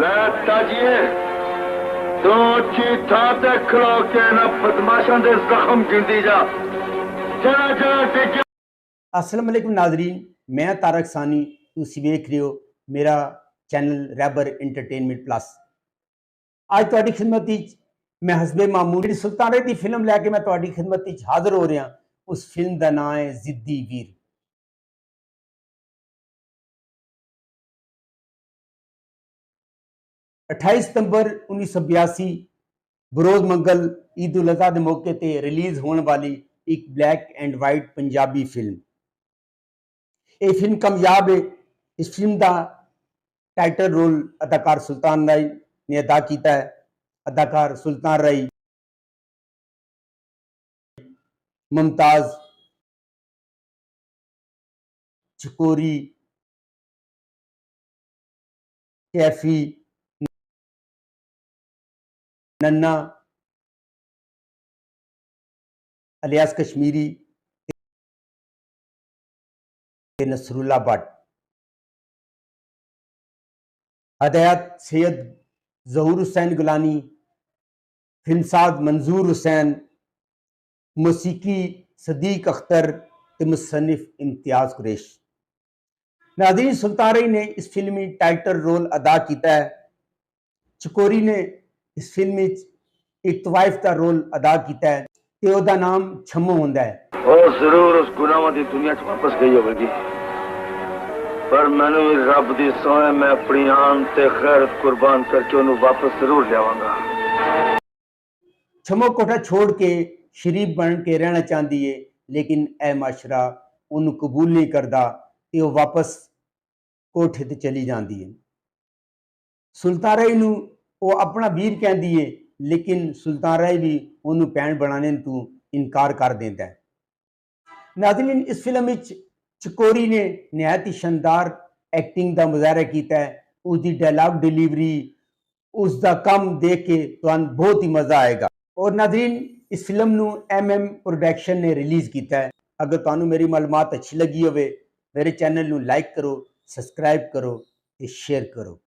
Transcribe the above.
ताजिए तो अच्छी था ते खड़ो के ना बदमाशा दे जख्म गिनती जा जरा जरा टिक। अस्सलाम वालेकुम नाजरीन, मैं तारक सानी, तुसी वेख रहे हो मेरा चैनल रैबर एंटरटेनमेंट प्लस। आज तुहाडी खिदमत विच मैं हसबे मामूल जिहड़ी सुल्तान दी फिल्म लैके मैं तुहाडी खिदमत विच हाज़र हो रहा। उस फिल्म का नाम है जिद्दी वीर। अठाई सितंबर 1982 बरोज मंगल ईद उल अज़हा के मौके पर रिलीज़ होने वाली एक black and white Punjabi film. ये फिल्म कामयाब है। इस फिल्म का टाइटल रोल अदाकार सुल्तान राय ने अदा किया है। अदाकार सुल्तान राय, मुमताज, चकोरी, कैफी, नन्ना, अलियास कश्मीरी, नसरुल्ला भट्ट। हदायत सैयद जहूर हुसैन गुलानी, फिल्मसाज मंजूर हुसैन, मौसीकी सदीक अख्तर, मुसन्निफ इम्तियाज कुरैश। नाज़रीन, सुल्तान राय ने इस फिल्म में टाइटल रोल अदा किया है। चकोरी ने इस फिल्म में एक तवाइफ का रोल अदा किया है ते ओदा नाम छम्मो होंदा है। और जरूर उस गुनाहों की दुनिया च वापस गई होगी, पर मैनू भी रब दी सोए मैं अपनी आन ते खैरत कुर्बान करके उन्हें वापस जरूर लियावांगा। छम्मो कोठा छोड़ के शरीफ बन के रहना चाहती है, लेकिन ए माशरा उन्हें कबूल नहीं करता ते वो वापस कोठे ते चली जाती है। सुल्तान राय नूं वो अपना वीर कहती है, लेकिन सुल्तान राय भी उन्होंने भैन बनाने तो इनकार कर देता है। नाज़रीन, इस फिल्म में चकोरी ने नहायत ही शानदार एक्टिंग का मुजाहरा किया है। उसकी डायलॉग डिलीवरी, उसका काम देख के तुहानू बहुत ही मजा आएगा। और नाज़रीन, इस फिल्म नू MM प्रोडक्शन ने रिलीज़ किया है। अगर तुहानू मेरी मालूमात अच्छी लगी हो, मेरे चैनल नू लाइक करो, सब्सक्राइब करो, शेयर करो।